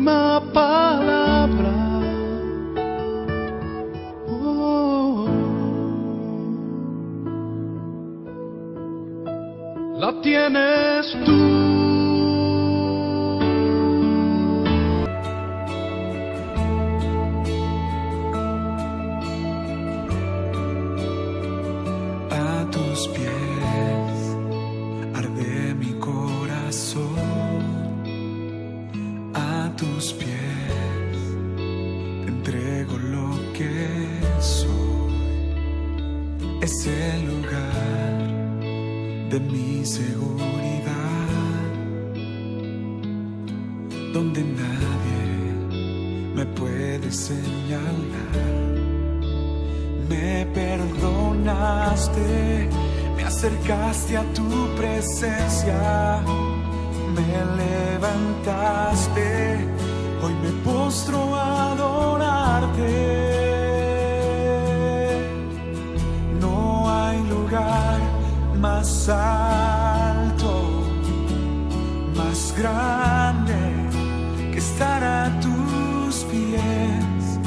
última palabra. Oh, la tienes tú. A tus pies arde mi corazón, a tus pies te entrego lo que soy. Es el lugar de mi seguridad, donde nadie me puede señalar. Me perdonaste, me acercaste a tu presencia, me levantaste, hoy me postro a adorarte. No hay lugar más alto, más grande que estar a tus pies,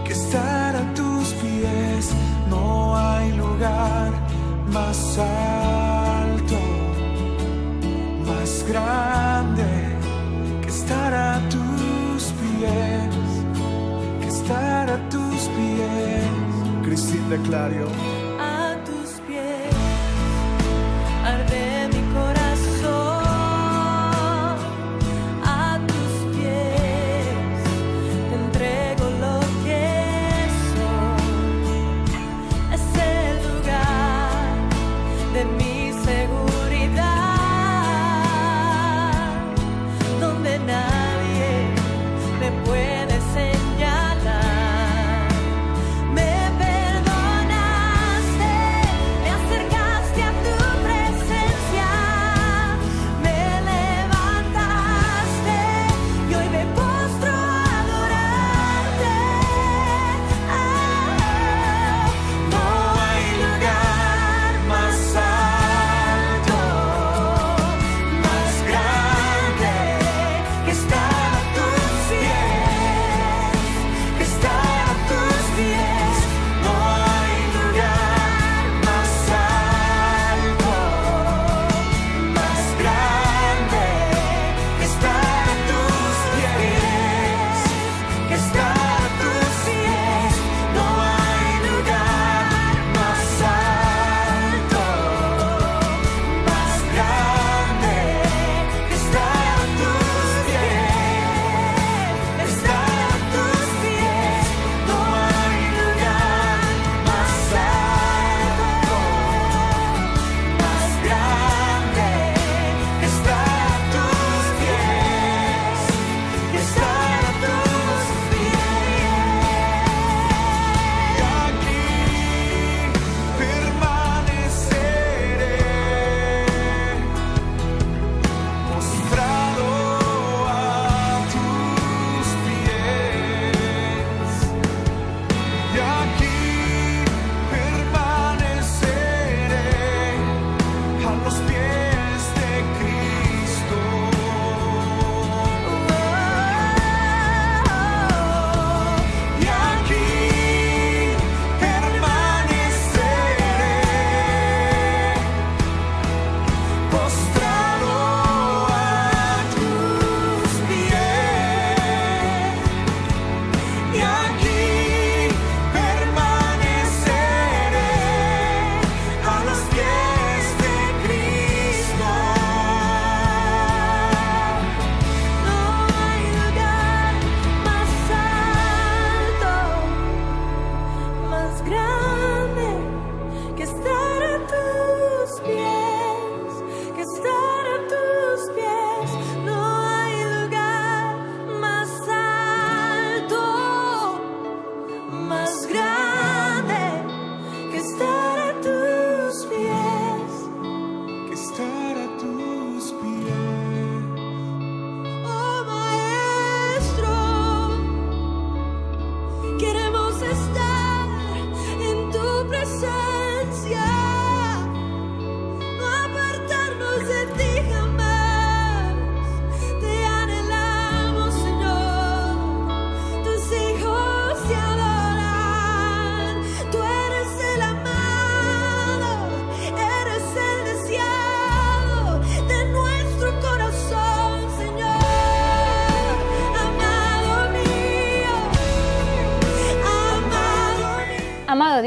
que estar a tus pies. No hay lugar más alto, más grande que estar a tus pies, que estar a tus pies. Cristina Clario. A tus pies arde mi corazón, a tus pies te entrego lo que soy. Es el lugar de mi seguridad, donde nadie me puede señalar. Me perdonaste,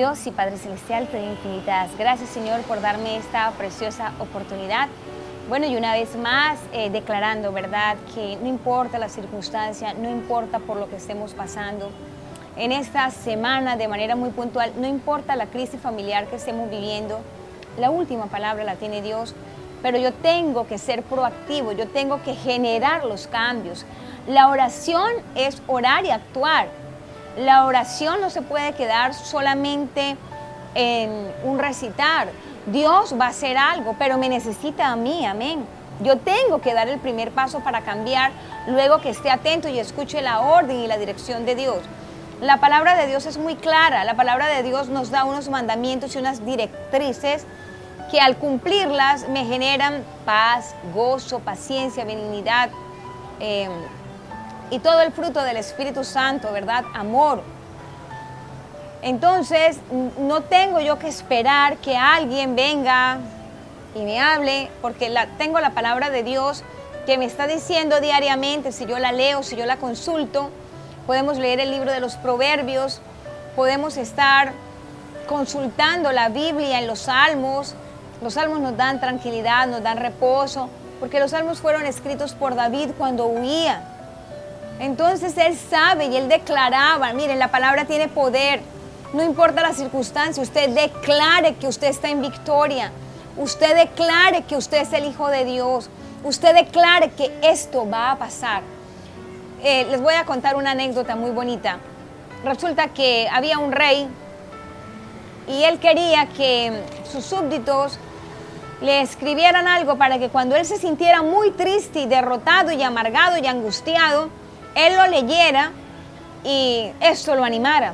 Dios y Padre Celestial, te doy infinitas gracias, Señor, por darme esta preciosa oportunidad. Bueno, y una vez más declarando, ¿verdad?, que no importa la circunstancia, no importa por lo que estemos pasando. En esta semana, de manera muy puntual, no importa la crisis familiar que estemos viviendo, la última palabra la tiene Dios, pero yo tengo que ser proactivo, yo tengo que generar los cambios. La oración es orar y actuar. La oración no se puede quedar solamente en un recitar. Dios va a hacer algo, pero me necesita a mí, amén. Yo tengo que dar el primer paso para cambiar, luego que esté atento y escuche la orden y la dirección de Dios. La palabra de Dios es muy clara, la palabra de Dios nos da unos mandamientos y unas directrices que al cumplirlas me generan paz, gozo, paciencia, benignidad y todo el fruto del Espíritu Santo, ¿verdad? Amor. Entonces, no tengo yo que esperar que alguien venga y me hable, porque tengo la palabra de Dios que me está diciendo diariamente, si yo la leo, si yo la consulto. Podemos leer el libro de los Proverbios, podemos estar consultando la Biblia en los Salmos. Los Salmos nos dan tranquilidad, nos dan reposo, porque los Salmos fueron escritos por David cuando huía. Entonces él sabe y él declaraba, miren, la palabra tiene poder. No importa la circunstancia, usted declare que usted está en victoria. Usted declare que usted es el Hijo de Dios. Usted declare que esto va a pasar. Les voy a contar una anécdota muy bonita. Resulta que había un rey y él quería que sus súbditos le escribieran algo para que cuando él se sintiera muy triste y derrotado y amargado y angustiado, él lo leyera y esto lo animara.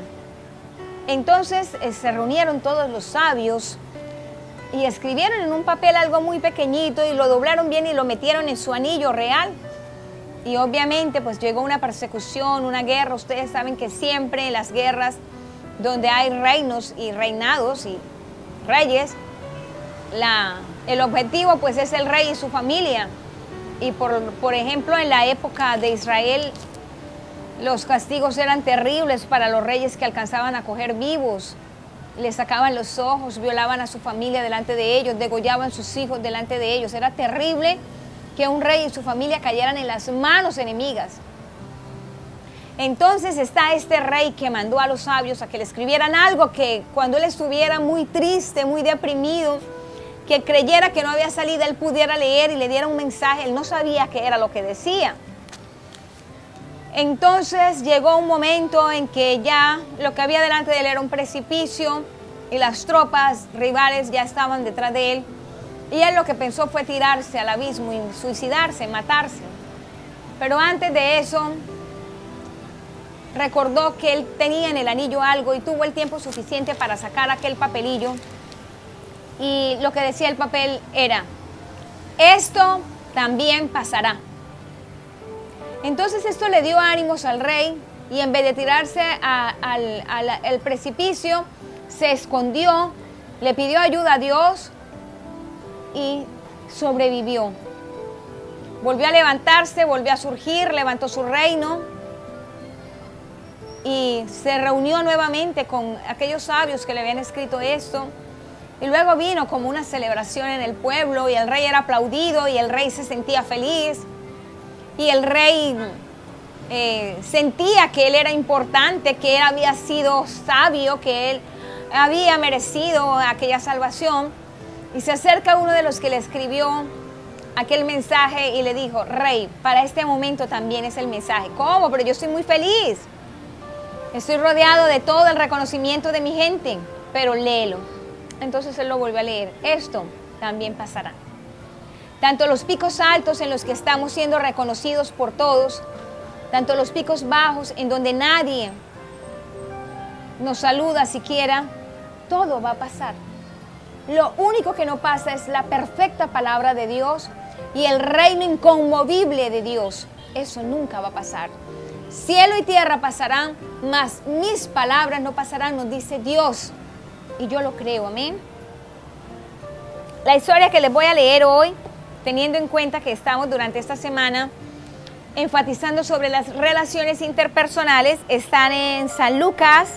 Entonces se reunieron todos los sabios y escribieron en un papel algo muy pequeñito y lo doblaron bien y lo metieron en su anillo real. Y obviamente pues llegó una persecución, una guerra. Ustedes saben que siempre en las guerras donde hay reinos y reinados y reyes, el objetivo pues es el rey y su familia. Y por ejemplo en la época de Israel, los castigos eran terribles para los reyes que alcanzaban a coger vivos. Les sacaban los ojos, violaban a su familia delante de ellos, degollaban sus hijos delante de ellos. Era terrible que un rey y su familia cayeran en las manos enemigas. Entonces está este rey que mandó a los sabios a que le escribieran algo que cuando él estuviera muy triste, muy deprimido, que creyera que no había salida, él pudiera leer y le diera un mensaje. Él no sabía qué era lo que decía. Entonces llegó un momento en que ya lo que había delante de él era un precipicio y las tropas rivales ya estaban detrás de él. Y él lo que pensó fue tirarse al abismo y suicidarse, matarse. Pero antes de eso, recordó que él tenía en el anillo algo y tuvo el tiempo suficiente para sacar aquel papelillo. Y lo que decía el papel era: esto también pasará. Entonces esto le dio ánimos al rey y en vez de tirarse al precipicio, se escondió, le pidió ayuda a Dios y sobrevivió. Volvió a levantarse, volvió a surgir, levantó su reino y se reunió nuevamente con aquellos sabios que le habían escrito esto. Y luego vino como una celebración en el pueblo y el rey era aplaudido y el rey se sentía feliz. Y el rey sentía que él era importante, que él había sido sabio, que él había merecido aquella salvación. Y se acerca uno de los que le escribió aquel mensaje y le dijo: rey, para este momento también es el mensaje. ¿Cómo? Pero yo estoy muy feliz. Estoy rodeado de todo el reconocimiento de mi gente, pero léelo. Entonces él lo volvió a leer. Esto también pasará. Tanto los picos altos en los que estamos siendo reconocidos por todos, tanto los picos bajos en donde nadie nos saluda siquiera, todo va a pasar. Lo único que no pasa es la perfecta palabra de Dios y el reino inconmovible de Dios. Eso nunca va a pasar. Cielo y tierra pasarán, mas mis palabras no pasarán, nos dice Dios. Y yo lo creo, amén. La historia que les voy a leer hoy, teniendo en cuenta que estamos durante esta semana enfatizando sobre las relaciones interpersonales, están en San Lucas,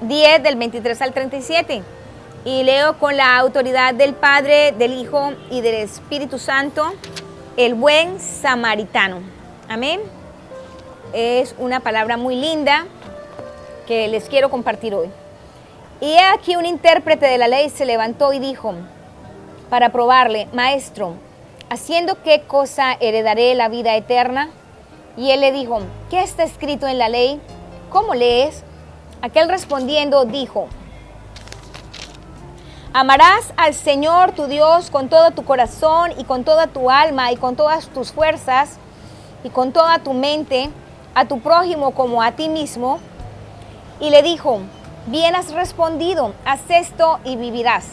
10 del 23 al 37. Y leo con la autoridad del Padre, del Hijo y del Espíritu Santo, el buen samaritano. Amén. Es una palabra muy linda que les quiero compartir hoy. Y he aquí un intérprete de la ley se levantó y dijo, para probarle, maestro, ¿haciendo qué cosa heredaré la vida eterna? Y él le dijo, ¿qué está escrito en la ley? ¿Cómo lees? Aquel respondiendo dijo, amarás al Señor tu Dios con todo tu corazón y con toda tu alma y con todas tus fuerzas y con toda tu mente, a tu prójimo como a ti mismo. Y le dijo, bien has respondido, haz esto y vivirás.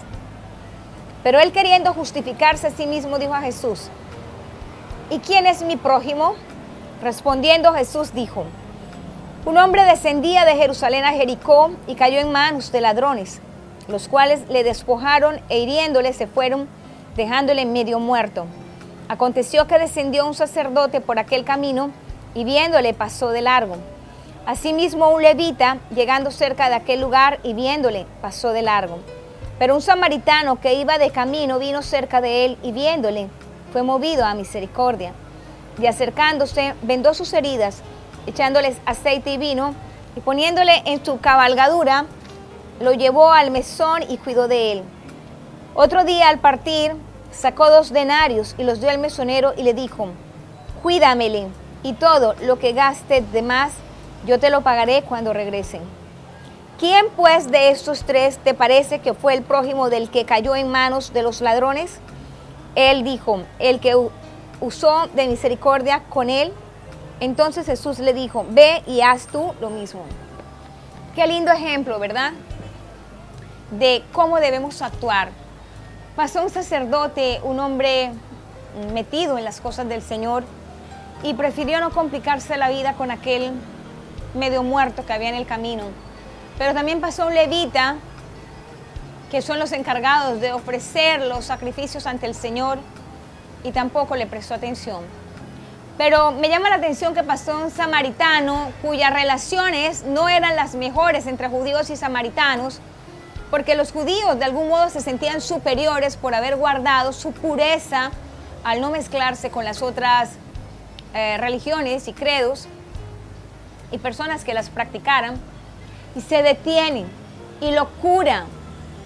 Pero él, queriendo justificarse a sí mismo, dijo a Jesús, ¿y quién es mi prójimo? Respondiendo Jesús dijo, un hombre descendía de Jerusalén a Jericó y cayó en manos de ladrones, los cuales le despojaron e hiriéndole se fueron, dejándole medio muerto. Aconteció que descendió un sacerdote por aquel camino y viéndole pasó de largo. Asimismo un levita, llegando cerca de aquel lugar y viéndole, pasó de largo. Pero un samaritano que iba de camino vino cerca de él y viéndole, fue movido a misericordia. Y acercándose, vendó sus heridas, echándoles aceite y vino, y poniéndole en su cabalgadura, lo llevó al mesón y cuidó de él. Otro día al partir, sacó 2 denarios y los dio al mesonero y le dijo, cuídamele, y todo lo que gaste de más, yo te lo pagaré cuando regresen. ¿Quién pues de estos 3 te parece que fue el prójimo del que cayó en manos de los ladrones? Él dijo, el que usó de misericordia con él. Entonces Jesús le dijo, ve y haz tú lo mismo. Qué lindo ejemplo, ¿verdad? De cómo debemos actuar. Pasó un sacerdote, un hombre metido en las cosas del Señor, y prefirió no complicarse la vida con aquel medio muerto que había en el camino. Pero también pasó un levita, que son los encargados de ofrecer los sacrificios ante el Señor, y tampoco le prestó atención. Pero me llama la atención que pasó un samaritano cuyas relaciones no eran las mejores entre judíos y samaritanos, porque los judíos de algún modo se sentían superiores por haber guardado su pureza al no mezclarse con las otras religiones y credos y personas que las practicaran. Y se detiene y lo cura.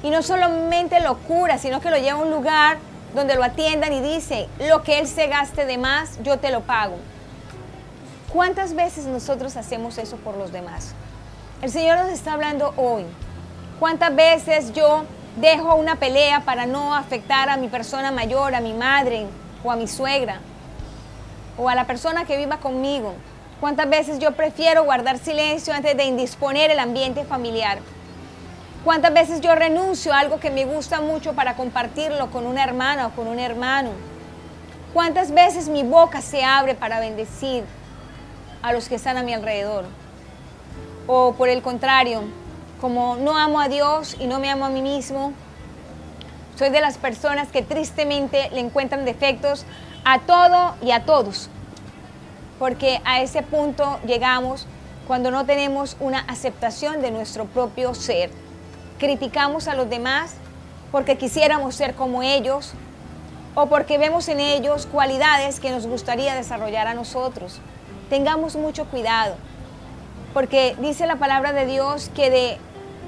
Y no solamente lo cura, sino que lo lleva a un lugar donde lo atiendan y dice, lo que él se gaste de más, yo te lo pago. ¿Cuántas veces nosotros hacemos eso por los demás? El Señor nos está hablando hoy. ¿Cuántas veces yo dejo una pelea para no afectar a mi persona mayor, a mi madre o a mi suegra o a la persona que viva conmigo? ¿Cuántas veces yo prefiero guardar silencio antes de indisponer el ambiente familiar? ¿Cuántas veces yo renuncio a algo que me gusta mucho para compartirlo con una hermana o con un hermano? ¿Cuántas veces mi boca se abre para bendecir a los que están a mi alrededor? O por el contrario, como no amo a Dios y no me amo a mí mismo, soy de las personas que tristemente le encuentran defectos a todo y a todos. Porque a ese punto llegamos cuando no tenemos una aceptación de nuestro propio ser. Criticamos a los demás porque quisiéramos ser como ellos o porque vemos en ellos cualidades que nos gustaría desarrollar a nosotros. Tengamos mucho cuidado, porque dice la palabra de Dios que de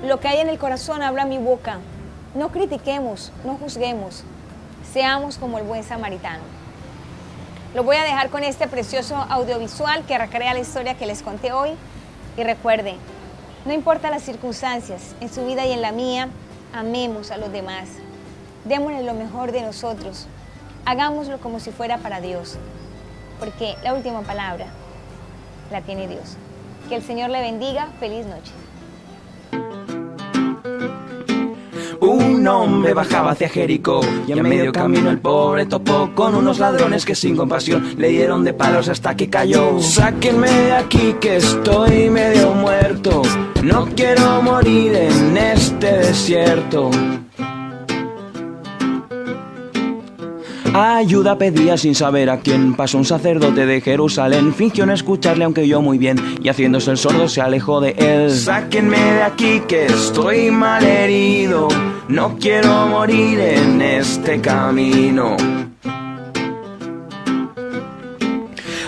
lo que hay en el corazón habla mi boca. No critiquemos, no juzguemos, seamos como el buen samaritano. Lo voy a dejar con este precioso audiovisual que recrea la historia que les conté hoy. Y recuerden, no importa las circunstancias, en su vida y en la mía, amemos a los demás. Démosle lo mejor de nosotros. Hagámoslo como si fuera para Dios. Porque la última palabra la tiene Dios. Que el Señor le bendiga. Feliz noche. Un hombre bajaba hacia Jericó y a medio camino el pobre topó con unos ladrones que sin compasión le dieron de palos hasta que cayó. Sáquenme de aquí que estoy medio muerto, no quiero morir en este desierto. Ayuda pedía sin saber a quién. Pasó un sacerdote de Jerusalén, fingió no escucharle aunque oyó muy bien, y haciéndose el sordo se alejó de él. Sáquenme de aquí que estoy mal herido, no quiero morir en este camino.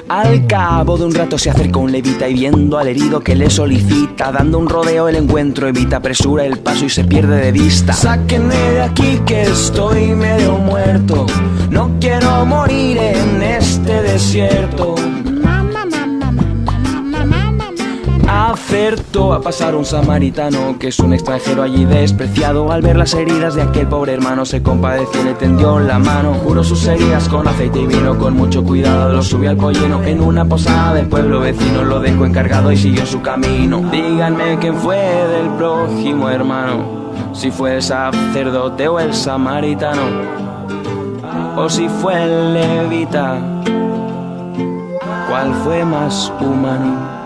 Al cabo de un rato se acercó un levita y viendo al herido que le solicita, dando un rodeo el encuentro evita, apresura el paso y se pierde de vista. Sáquenme de aquí que estoy medio muerto, no quiero morir en este desierto. Acertó a pasar un samaritano, que es un extranjero allí despreciado. Al ver las heridas de aquel pobre hermano se compadeció y le tendió la mano. Curó sus heridas con aceite y vino, con mucho cuidado lo subió al pollino. En una posada del pueblo vecino lo dejó encargado y siguió su camino. Díganme quién fue del prójimo hermano, si fue el sacerdote o el samaritano, o si fue el levita, ¿cuál fue más humano?